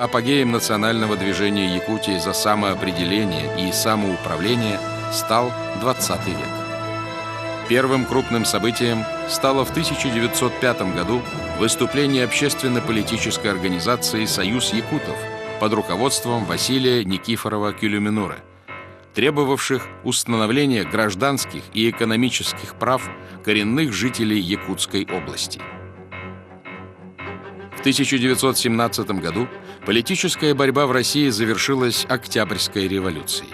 апогеем национального движения Якутии за самоопределение и самоуправление стал XX век. Первым крупным событием стало в 1905 году выступление общественно-политической организации «Союз якутов» под руководством Василия Никифорова Кюлюминура, требовавших установления гражданских и экономических прав коренных жителей Якутской области. В 1917 году политическая борьба в России завершилась Октябрьской революцией.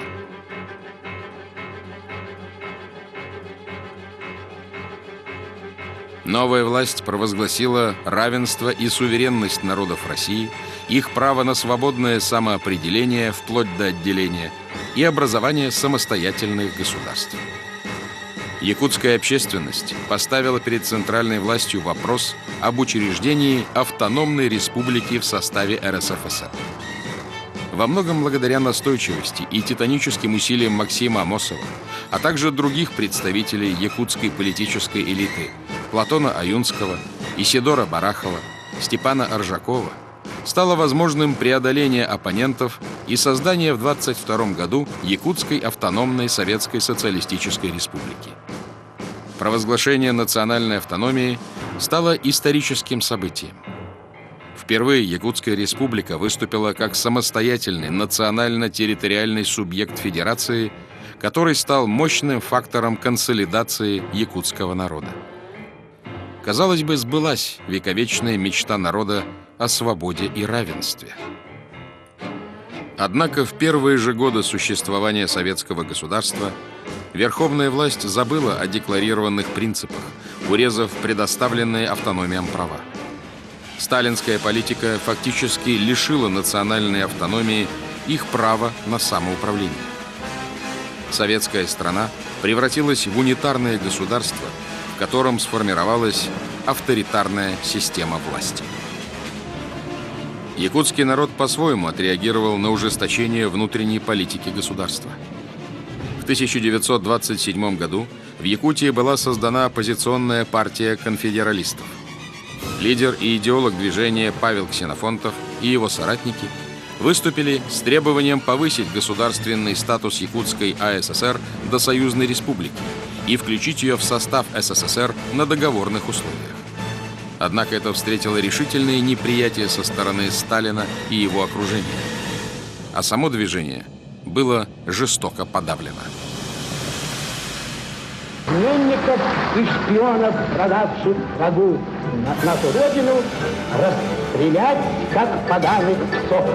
Новая власть провозгласила равенство и суверенность народов России, их право на свободное самоопределение вплоть до отделения и образование самостоятельных государств. Якутская общественность поставила перед центральной властью вопрос об учреждении автономной республики в составе РСФСР. Во многом благодаря настойчивости и титаническим усилиям Максима Амосова, а также других представителей якутской политической элиты Платона Аюнского, Исидора Барахова, Степана Оржакова, стало возможным преодоление оппонентов и создание в 1922 году Якутской автономной Советской Социалистической Республики. Провозглашение национальной автономии стало историческим событием. Впервые Якутская республика выступила как самостоятельный национально-территориальный субъект федерации, который стал мощным фактором консолидации якутского народа. Казалось бы, сбылась вековечная мечта народа о свободе и равенстве. Однако в первые же годы существования советского государства верховная власть забыла о декларированных принципах, урезав предоставленные автономиям права. Сталинская политика фактически лишила национальной автономии их права на самоуправление. Советская страна превратилась в унитарное государство, в котором сформировалась авторитарная система власти. Якутский народ по-своему отреагировал на ужесточение внутренней политики государства. В 1927 году в Якутии была создана оппозиционная партия конфедералистов. Лидер и идеолог движения Павел Ксенофонтов и его соратники выступили с требованием повысить государственный статус Якутской АССР до союзной республики и включить ее в состав СССР на договорных условиях. Однако это встретило решительное неприятие со стороны Сталина и его окружения, а само движение было жестоко подавлено. Изменников и шпионов, продавших врагу нашу родину, расстрелять, как поганых псов.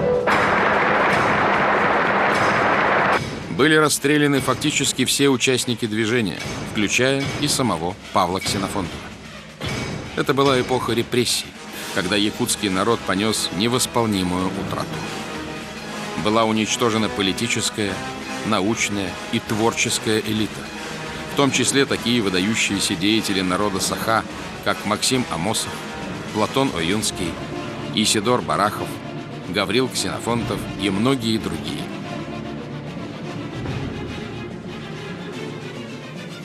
Были расстреляны фактически все участники движения, включая и самого Павла Ксенофонтова. Это была эпоха репрессий, когда якутский народ понес невосполнимую утрату. Была уничтожена политическая, научная и творческая элита, в том числе такие выдающиеся деятели народа Саха, как Максим Амосов, Платон Аюнский, Исидор Барахов, Гаврил Ксенофонтов и многие другие.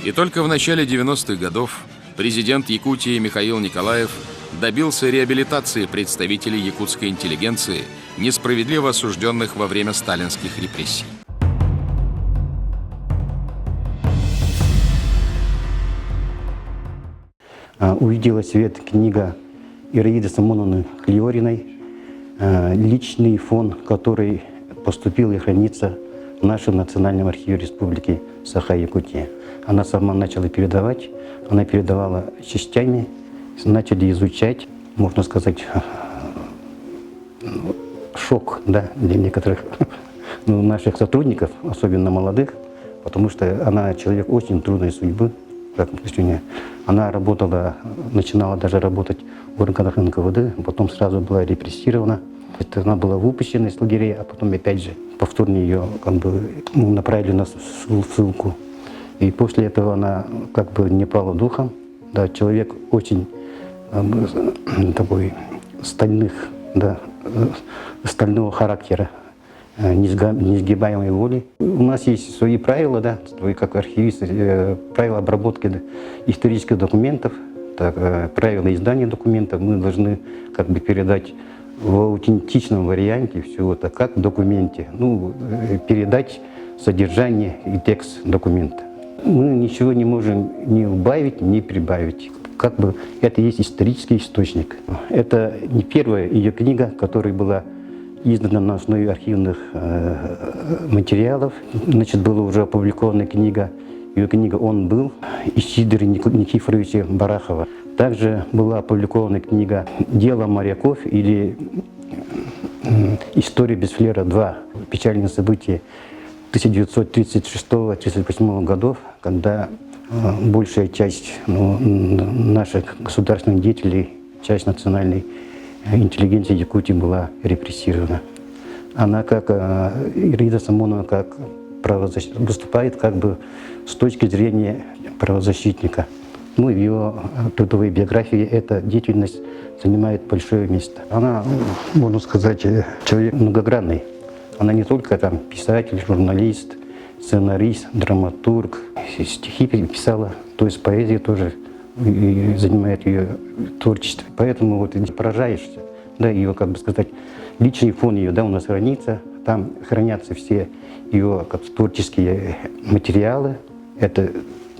И только в начале 90-х годов президент Якутии Михаил Николаев добился реабилитации представителей якутской интеллигенции, несправедливо осужденных во время сталинских репрессий. Увидела свет книга Ираиды Симоновны Клеориной «Личный фонд, который поступил и хранится в нашем Национальном архиве Республики Саха-Якутия». Она сама начала передавать, она передавала частями, начали изучать, можно сказать, шок, да, для некоторых наших сотрудников, особенно молодых, потому что она человек очень трудной судьбы. Она работала, начинала даже работать в органах НКВД, потом сразу была репрессирована. Она была выпущена из лагерей, а потом опять же повторно ее направили на ссылку. И после этого она не пала духом. Да, человек очень такой стального характера, несгибаемой воли. У нас есть свои правила, да, как архивист, правила обработки исторических документов, правила издания документов. Мы должны передать в аутентичном варианте все это, как в документе. Ну, передать содержание и текст документа. Мы ничего не можем ни убавить, ни прибавить. Как бы это есть исторический источник. Это не первая ее книга, которая была издана на основе архивных материалов. Значит, была уже опубликована книга, ее книга «Он был» Исидора Никифоровича Барахова. Также была опубликована книга «Дело моряков» или «История без флера 2». Печальные события 1936-1938 годов, когда большая часть наших государственных деятелей, часть национальной интеллигенции Якутии была репрессирована. Она, как Ираида Самонова, как выступает как бы с точки зрения правозащитника. Ну, в ее трудовой биографии эта деятельность занимает большое место. Она, можно сказать, человек многогранный. Она не только там писатель, журналист, сценарист, драматург, стихи писала, то есть поэзия тоже занимает ее творчество. Поэтому вот поражаешься, да, ее, как бы сказать, личный фон ее, да, у нас хранится, там хранятся все ее как творческие материалы, это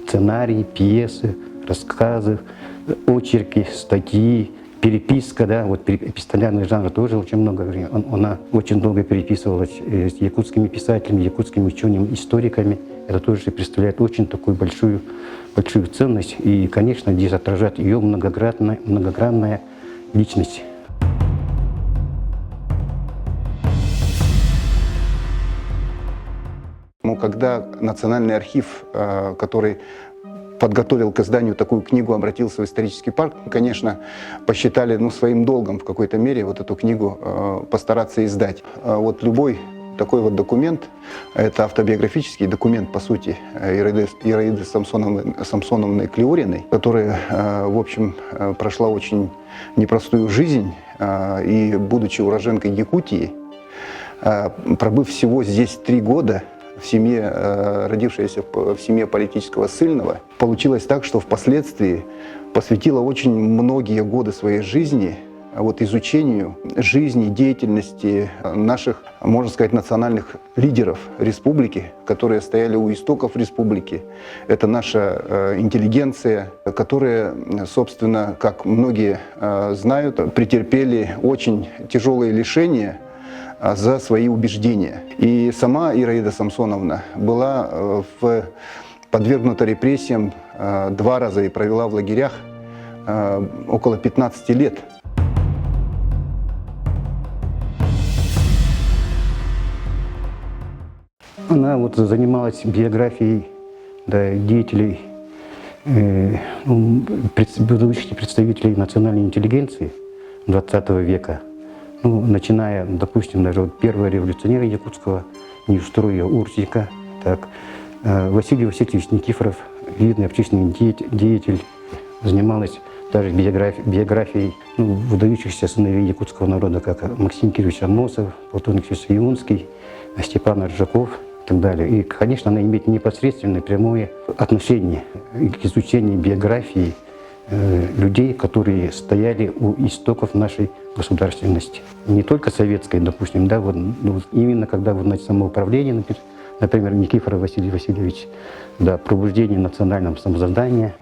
сценарии, пьесы, рассказы, очерки, статьи, переписка, да, вот эпистолярный жанр тоже очень много времени. Она очень долго переписывалась с якутскими писателями, якутскими учеными, историками. Это тоже представляет очень такую большую ценность. И, конечно, здесь отражает ее многогранная личность. Ну, когда Национальный архив, который подготовил к изданию такую книгу, обратился в исторический парк, конечно, посчитали своим долгом в какой-то мере вот эту книгу постараться издать. Вот любой такой вот документ, это автобиографический документ, по сути, Ираиды Самсоновны Клеориной, которая, в общем, прошла очень непростую жизнь, и, будучи уроженкой Якутии, пробыв всего здесь 3 года, в семье, родившаяся в семье политического ссыльного, получилось так, что впоследствии посвятила очень многие годы своей жизни вот изучению жизни, деятельности наших, можно сказать, национальных лидеров республики, которые стояли у истоков республики. Это наша интеллигенция, которая, собственно, как многие знают, претерпели очень тяжелые лишения за свои убеждения. И сама Ираида Самсоновна была подвергнута репрессиям 2 раза и провела в лагерях около 15 лет. Она вот занималась биографией, да, деятелей, выдающихся представителей национальной интеллигенции XX века. Ну, начиная, допустим, даже вот первого революционера якутского, Неустроя Урсика, так, Василий Васильевич Никифоров, видный общественный деятель, занималась даже биографией выдающихся сыновей якутского народа, как Максим Кирович Амосов, Платон Алексеевич Юнский, Степан Аржаков и так далее. И, конечно, она имеет непосредственное прямое отношение к изучению биографии людей, которые стояли у истоков нашей государственности. Не только советской, допустим, да, вот, именно когда вот самоуправление, например, Никифоров Василий Васильевич, да, пробуждение национального самосознания.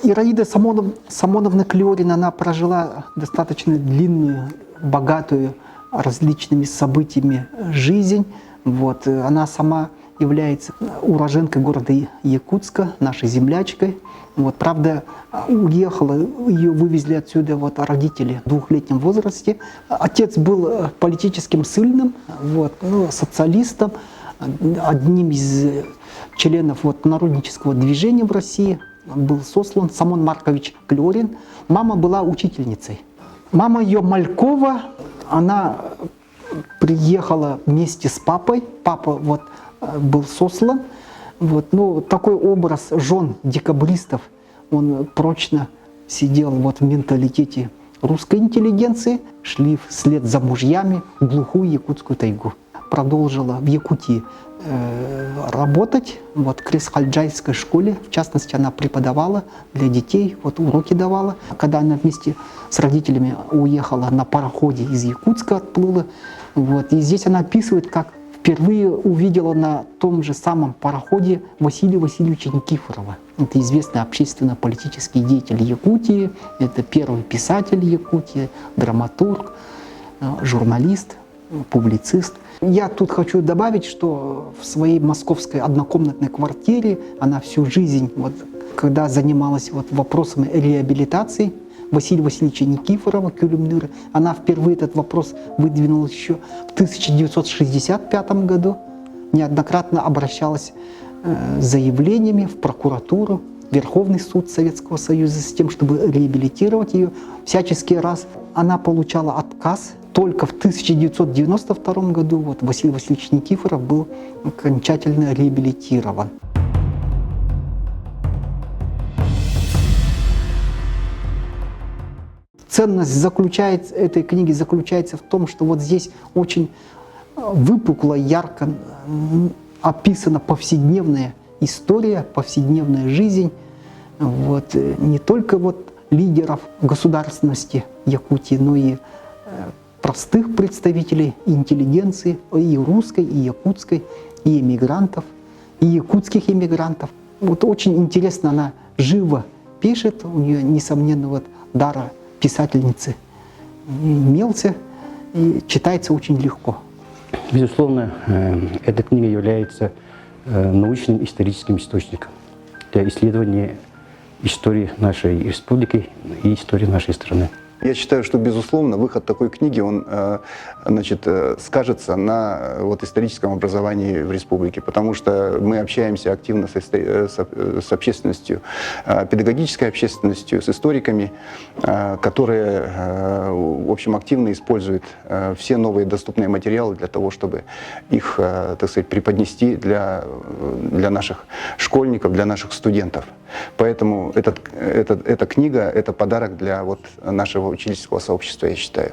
Ираида Самоновна Клеорина, она прожила достаточно длинную, богатую различными событиями жизнь. Вот. Она сама является уроженкой города Якутска, нашей землячкой. Вот. Правда, уехала, ее вывезли отсюда вот, родители в 2-летнем возрасте. Отец был политическим ссыльным, вот, социалистом, одним из членов вот, народнического движения в России. Был сослан Самон Маркович Клеорин. Мама была учительницей. Мама ее Малькова, она приехала вместе с папой. Папа вот был сослан. Вот. Ну, такой образ жен декабристов, он прочно сидел вот в менталитете русской интеллигенции. Шли вслед за мужьями в глухую якутскую тайгу. продолжила в Якутии работать вот, в Кресхальджайской школе. В частности, она преподавала для детей, вот, уроки давала. Когда она вместе с родителями уехала на пароходе из Якутска, отплыла, вот, и здесь она описывает, как впервые увидела на том же самом пароходе Василия Васильевича Никифорова. Это известный общественно-политический деятель Якутии, это первый писатель Якутии, драматург, журналист, публицист. Я тут хочу добавить, что в своей московской однокомнатной квартире она всю жизнь, вот, когда занималась вот, вопросами реабилитации Василия Васильевича Никифорова, Кюльмнера, она впервые этот вопрос выдвинула еще в 1965 году, неоднократно обращалась с заявлениями в прокуратуру, Верховный суд Советского Союза с тем, чтобы реабилитировать ее. Всяческий раз она получала отказ. Только в 1992 году вот, Василий Васильевич Никифоров был окончательно реабилитирован. Ценность этой книги заключается в том, что вот здесь очень выпукло, ярко описана повседневная история, повседневная жизнь вот, не только вот лидеров государственности Якутии, но и простых представителей интеллигенции, и русской, и якутской, и эмигрантов, и якутских эмигрантов. Вот очень интересно она живо пишет, у нее, несомненно, вот дар писательницы имелся, и читается очень легко. Безусловно, эта книга является научным историческим источником для исследования истории нашей республики и истории нашей страны. Я считаю, что, безусловно, выход такой книги, он значит, скажется на вот, историческом образовании в республике, потому что мы общаемся активно с общественностью, педагогической общественностью, с историками, которые, в общем, активно используют все новые доступные материалы для того, чтобы их, так сказать, преподнести для наших школьников, для наших студентов. Поэтому эта книга — это подарок для вот, нашего учительского сообщества, я считаю.